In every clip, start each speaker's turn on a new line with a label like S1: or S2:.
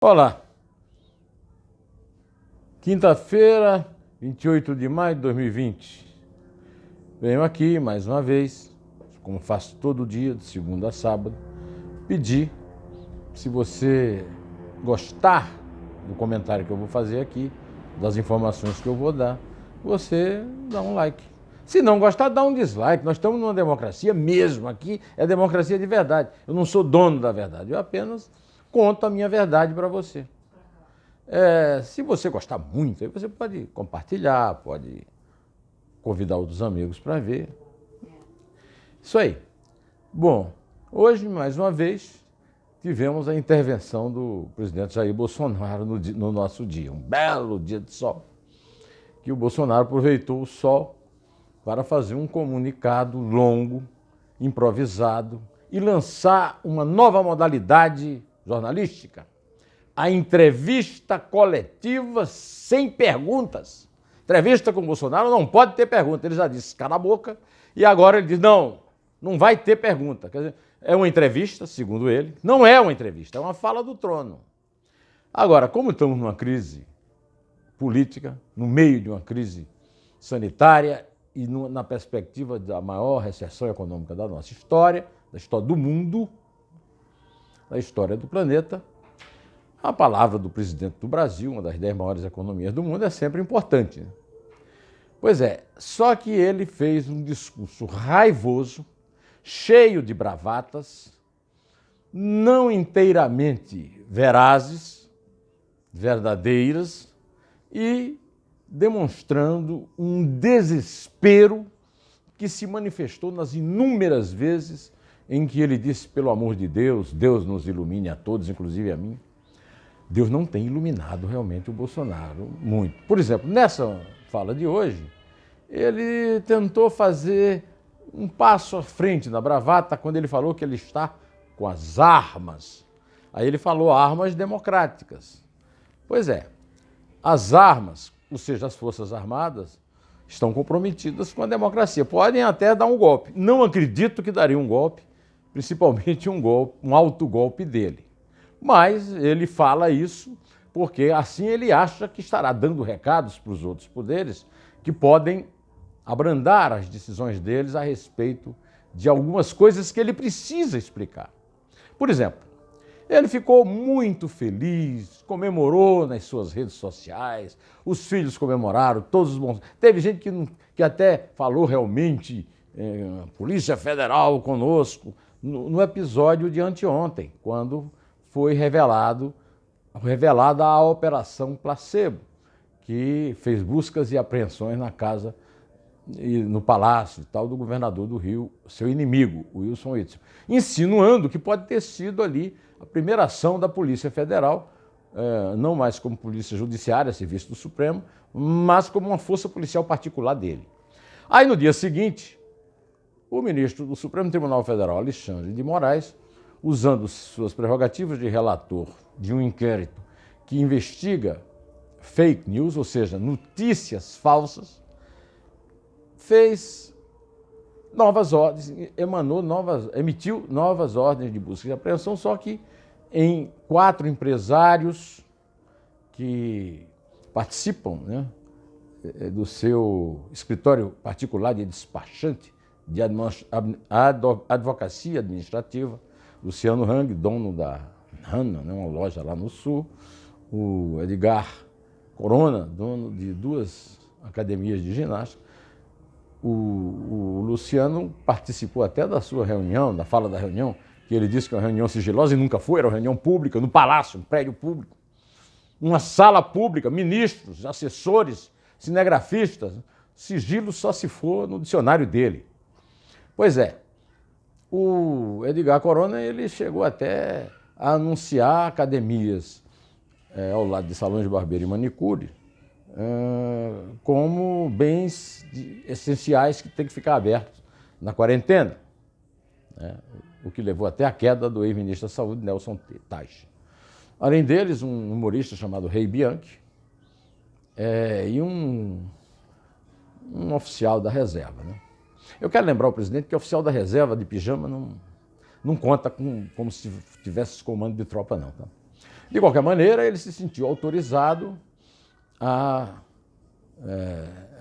S1: Olá, quinta-feira, 28 de maio de 2020. Venho aqui, mais uma vez, como faço todo dia, de segunda a sábado, pedir, se você gostar do comentário que eu vou fazer aqui, das informações que eu vou dar, você dá um like. Se não gostar, dá um dislike. Nós estamos numa democracia mesmo, aqui é democracia de verdade. Eu não sou dono da verdade, eu apenas conto a minha verdade para você. Se você gostar muito, aí você pode compartilhar, pode convidar outros amigos para ver. Isso aí. Bom, hoje, mais uma vez, tivemos a intervenção do presidente Jair Bolsonaro no nosso dia. Um belo dia de sol, que o Bolsonaro aproveitou o sol para fazer um comunicado longo, improvisado, e lançar uma nova modalidade jornalística. A entrevista coletiva sem perguntas. Entrevista com o Bolsonaro não pode ter pergunta. Ele já disse, cala a boca, e agora ele diz, não vai ter pergunta. Quer dizer, é uma entrevista, segundo ele. Não é uma entrevista, é uma fala do trono. Agora, como estamos numa crise política, no meio de uma crise sanitária e na perspectiva da maior recessão econômica da nossa história, da história do mundo, da história do planeta, a palavra do presidente do Brasil, uma das 10 maiores economias do mundo, é sempre importante. Pois é, só que ele fez um discurso raivoso, cheio de bravatas, não inteiramente verazes, verdadeiras, e demonstrando um desespero que se manifestou nas inúmeras vezes em que ele disse, pelo amor de Deus, Deus nos ilumine a todos, inclusive a mim. Deus não tem iluminado realmente o Bolsonaro muito. Por exemplo, nessa fala de hoje, ele tentou fazer um passo à frente na bravata quando ele falou que ele está com as armas. Aí ele falou armas democráticas. Pois é, as armas, ou seja, as Forças Armadas, estão comprometidas com a democracia. Podem até dar um golpe. Não acredito que daria um golpe, principalmente um autogolpe dele. Mas ele fala isso porque assim ele acha que estará dando recados para os outros poderes que podem abrandar as decisões deles a respeito de algumas coisas que ele precisa explicar. Por exemplo, ele ficou muito feliz, comemorou nas suas redes sociais, os filhos comemoraram, todos os bons. Teve gente que até falou realmente Polícia Federal conosco no episódio de anteontem, quando foi revelada a Operação Placebo, que fez buscas e apreensões na casa e no palácio e tal do governador do Rio, seu inimigo, Wilson Witzel, insinuando que pode ter sido ali a primeira ação da Polícia Federal, não mais como Polícia Judiciária, serviço do Supremo, mas como uma força policial particular dele. Aí no dia seguinte, o ministro do Supremo Tribunal Federal, Alexandre de Moraes, usando suas prerrogativas de relator de um inquérito que investiga fake news, ou seja, notícias falsas, fez novas ordens, emitiu novas ordens de busca e apreensão, só que em 4 empresários que participam, do seu escritório particular de despachante de advocacia administrativa, Luciano Hang, dono da Hanna, uma loja lá no sul, o Edgar Corona, dono de 2 academias de ginástica. O Luciano participou até da sua reunião, da fala da reunião, que ele disse que era uma reunião sigilosa e nunca foi, era uma reunião pública, no palácio, um prédio público, uma sala pública, ministros, assessores, cinegrafistas, sigilo só se for no dicionário dele. Pois é, o Edgar Corona ele chegou até a anunciar academias ao lado de salões de barbeiro e manicure como bens essenciais que têm que ficar abertos na quarentena, o que levou até a queda do ex-ministro da Saúde, Nelson Teich. Além deles, um humorista chamado Rei Bianchi e um oficial da reserva. Eu quero lembrar ao presidente que o oficial da reserva de pijama não conta como se tivesse comando de tropa, não. Tá? De qualquer maneira, ele se sentiu autorizado a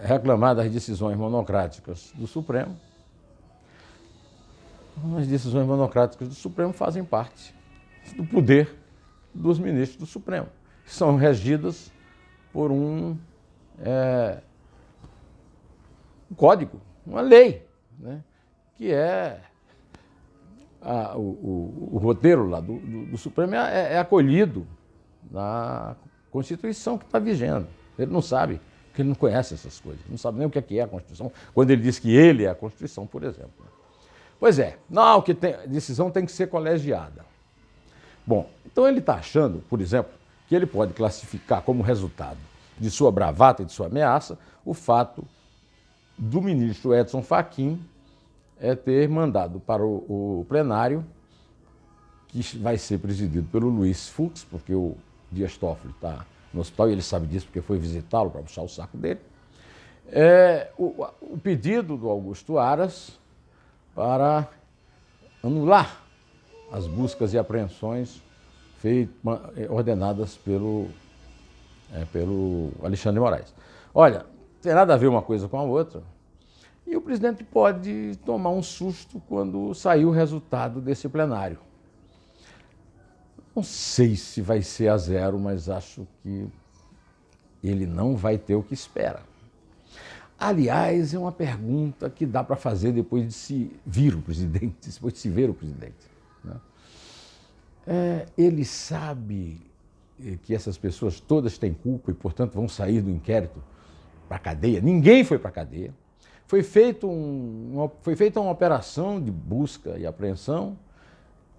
S1: reclamar das decisões monocráticas do Supremo. As decisões monocráticas do Supremo fazem parte do poder dos ministros do Supremo. São regidas por um código, uma lei, né? Que é o roteiro lá do Supremo é acolhido na Constituição que está vigendo. Ele não sabe, porque ele não conhece essas coisas, não sabe nem o que é a Constituição, quando ele diz que ele é a Constituição, por exemplo. Pois é, não, que a decisão tem que ser colegiada. Bom, então ele está achando, por exemplo, que ele pode classificar como resultado de sua bravata e de sua ameaça o fato do ministro Edson Fachin ter mandado para o plenário, que vai ser presidido pelo Luiz Fux, porque o Dias Toffoli está no hospital e ele sabe disso porque foi visitá-lo para puxar o saco dele, o pedido do Augusto Aras para anular as buscas e apreensões ordenadas pelo Alexandre de Moraes. Olha, não tem nada a ver uma coisa com a outra. E o presidente pode tomar um susto quando sair o resultado desse plenário. Não sei se vai ser a 0, mas acho que ele não vai ter o que espera. Aliás, é uma pergunta que dá para fazer depois de se vir o presidente, depois de se ver o presidente, né? Ele sabe que essas pessoas todas têm culpa e, portanto, vão sair do inquérito para a cadeia. Ninguém foi para a cadeia. Foi feita uma operação de busca e apreensão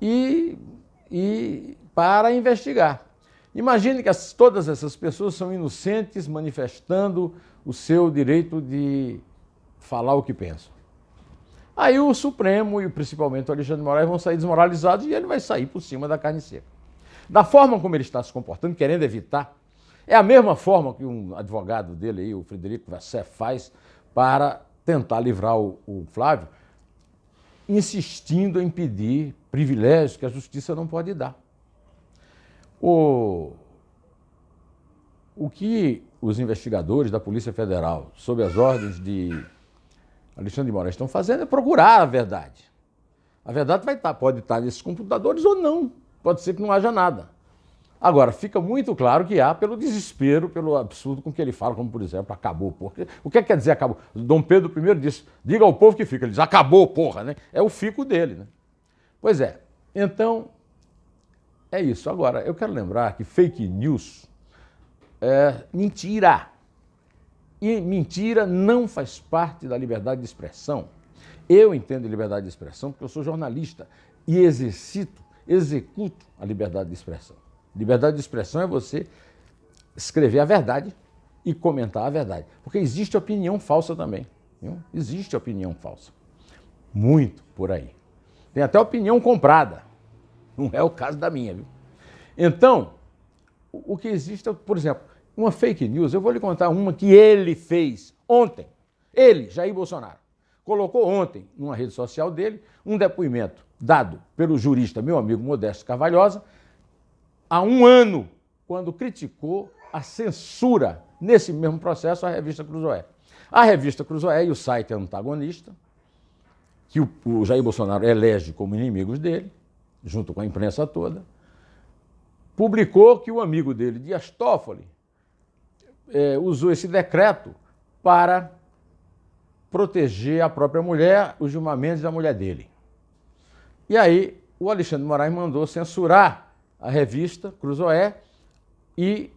S1: e para investigar. Imagine que todas essas pessoas são inocentes, manifestando o seu direito de falar o que pensam. Aí o Supremo e principalmente o Alexandre de Moraes vão sair desmoralizados e ele vai sair por cima da carne seca. Da forma como ele está se comportando, querendo evitar, é a mesma forma que um advogado dele, aí, o Frederico Vassef, faz para tentar livrar o Flávio, insistindo em pedir privilégios que a justiça não pode dar. O que os investigadores da Polícia Federal, sob as ordens de Alexandre de Moraes, estão fazendo é procurar a verdade. A verdade pode estar nesses computadores ou não. Pode ser que não haja nada. Agora, fica muito claro que há pelo desespero, pelo absurdo com que ele fala, como, por exemplo, acabou, porra. O que quer dizer acabou? Dom Pedro I disse, diga ao povo que fica. Ele diz, acabou, porra, né? É o fico dele, né? Pois é. Então, é isso. Agora, eu quero lembrar que fake news é mentira. E mentira não faz parte da liberdade de expressão. Eu entendo liberdade de expressão porque eu sou jornalista e executo a liberdade de expressão. Liberdade de expressão é você escrever a verdade e comentar a verdade. Porque existe opinião falsa também. Viu? Existe opinião falsa. Muito por aí. Tem até opinião comprada. Não é o caso da minha, viu? Então, o que existe é, por exemplo, uma fake news. Eu vou lhe contar uma que ele fez ontem. Ele, Jair Bolsonaro, colocou ontem, numa rede social dele, um depoimento dado pelo jurista, meu amigo Modesto Carvalhosa, há um ano, quando criticou a censura, nesse mesmo processo, à revista Cruzoé. A revista Cruzoé e o site Antagonista, que o Jair Bolsonaro elege como inimigos dele, junto com a imprensa toda, publicou que o amigo dele, Dias Toffoli, usou esse decreto para proteger a própria mulher, o Gilmar Mendes e a mulher dele. E aí o Alexandre de Moraes mandou censurar a revista Cruzoé e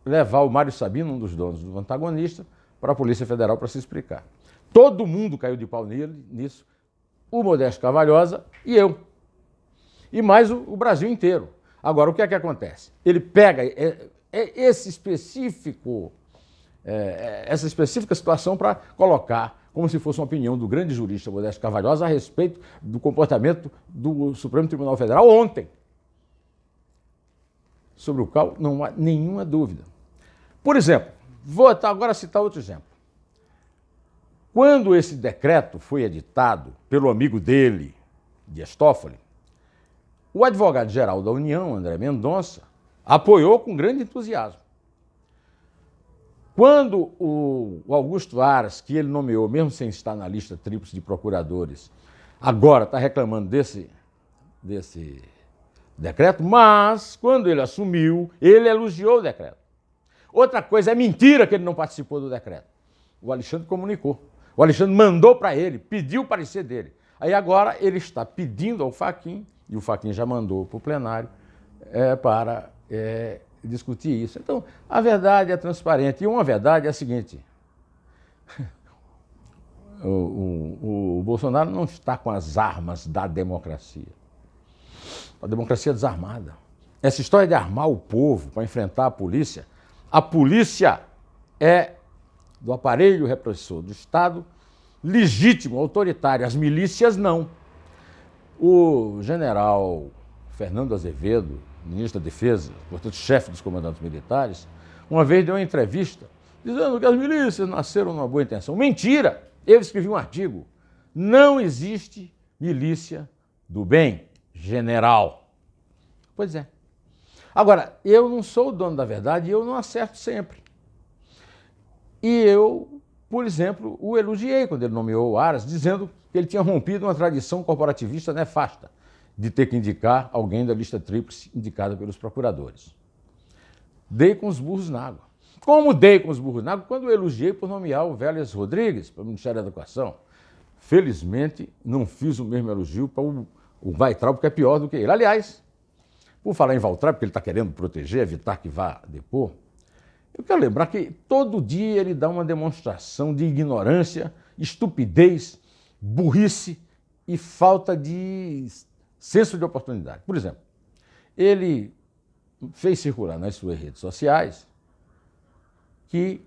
S1: levar o Mário Sabino, um dos donos do Antagonista, para a Polícia Federal para se explicar. Todo mundo caiu de pau nisso, o Modesto Carvalhosa e eu. E mais o Brasil inteiro. Agora, o que é que acontece? Ele pega essa específica situação para colocar como se fosse uma opinião do grande jurista Modesto Carvalhosa a respeito do comportamento do Supremo Tribunal Federal ontem, sobre o qual não há nenhuma dúvida. Por exemplo, vou agora citar outro exemplo. Quando esse decreto foi editado pelo amigo dele, Dias Toffoli, O advogado-geral da União, André Mendonça, apoiou com grande entusiasmo. Quando o Augusto Aras, que ele nomeou, mesmo sem estar na lista tríplice de procuradores, agora está reclamando desse decreto, mas quando ele assumiu, ele elogiou o decreto. Outra coisa, é mentira que ele não participou do decreto. O Alexandre comunicou. O Alexandre mandou para ele, pediu o parecer dele. Aí agora ele está pedindo ao Fachin, e o Fachin já mandou para o plenário, para discutir isso. Então, a verdade é transparente. E uma verdade é a seguinte: o Bolsonaro não está com as armas da democracia. A democracia é desarmada. Essa história de armar o povo para enfrentar a polícia é do aparelho repressor do Estado, legítimo, autoritário. As milícias não. O general Fernando Azevedo, ministro da Defesa, portanto chefe dos comandantes militares, uma vez deu uma entrevista dizendo que as milícias nasceram numa boa intenção. Mentira! Eu escrevi um artigo. Não existe milícia do bem, general. Pois é. Agora, eu não sou o dono da verdade e eu não acerto sempre. E eu, por exemplo, o elogiei quando ele nomeou o Aras, dizendo que ele tinha rompido uma tradição corporativista nefasta de ter que indicar alguém da lista tríplice indicada pelos procuradores. Dei com os burros na água. Como dei com os burros na água quando eu elogiei por nomear o Vélez Rodrigues para o Ministério da Educação. Felizmente, não fiz o mesmo elogio para o Weintraub, que é pior do que ele. Aliás, por falar em Weintraub, porque ele está querendo proteger, evitar que vá depor, eu quero lembrar que todo dia ele dá uma demonstração de ignorância, estupidez, burrice e falta de senso de oportunidade. Por exemplo, ele fez circular nas suas redes sociais que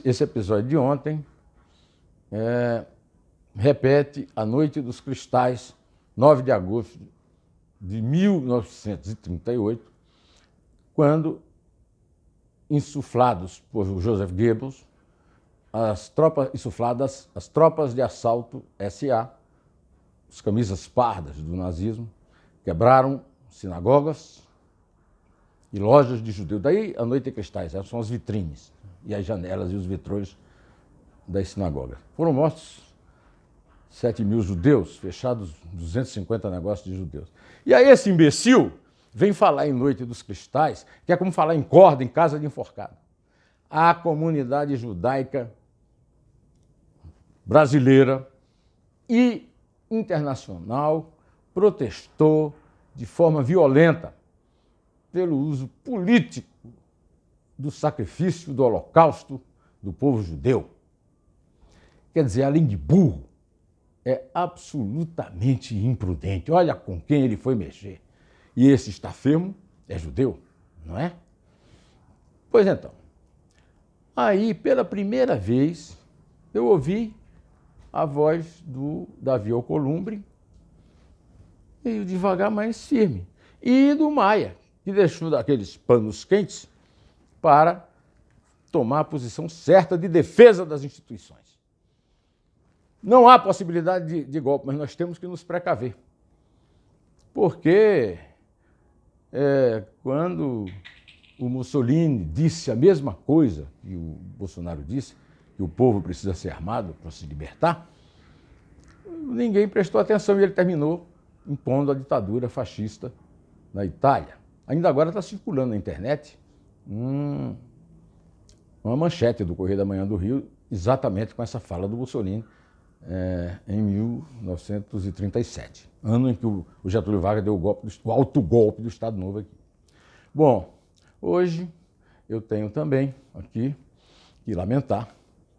S1: esse episódio de ontem repete a Noite dos Cristais, 9 de agosto de 1938, quando, insuflados por Joseph Goebbels, as tropas de assalto SA, as camisas pardas do nazismo, quebraram sinagogas e lojas de judeus. Daí a Noite de Cristais, essas são as vitrines e as janelas e os vitrões das sinagogas. Foram mortos 7 mil judeus, fechados 250 negócios de judeus. E aí esse imbecil vem falar em Noite dos Cristais, que é como falar em corda, em casa de enforcado. A comunidade judaica brasileira e internacional protestou de forma violenta pelo uso político do sacrifício do Holocausto do povo judeu. Quer dizer, além de burro, é absolutamente imprudente. Olha com quem ele foi mexer. E esse estafermo é judeu, não é? Pois então, aí pela primeira vez eu ouvi a voz do Davi Alcolumbre, meio devagar, mas firme, e do Maia, que deixou daqueles panos quentes para tomar a posição certa de defesa das instituições. Não há possibilidade de golpe, mas nós temos que nos precaver. Porque quando o Mussolini disse a mesma coisa que o Bolsonaro disse, que o povo precisa ser armado para se libertar, ninguém prestou atenção e ele terminou impondo a ditadura fascista na Itália. Ainda agora está circulando na internet uma manchete do Correio da Manhã do Rio, exatamente com essa fala do Mussolini, em 1937, ano em que o Getúlio Vargas deu o autogolpe do Estado Novo aqui. Bom, hoje eu tenho também aqui que lamentar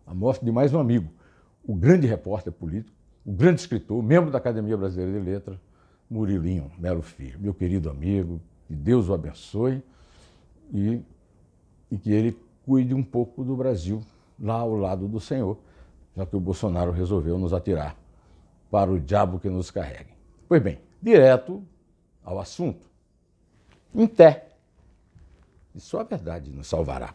S1: a morte de mais um amigo, o grande repórter político, o grande escritor, membro da Academia Brasileira de Letras, Murilinho Melo Filho, meu querido amigo, que Deus o abençoe e que ele cuide um pouco do Brasil lá ao lado do Senhor, já que o Bolsonaro resolveu nos atirar para o diabo que nos carregue. Pois bem, direto ao assunto. Em té. E só a verdade nos salvará.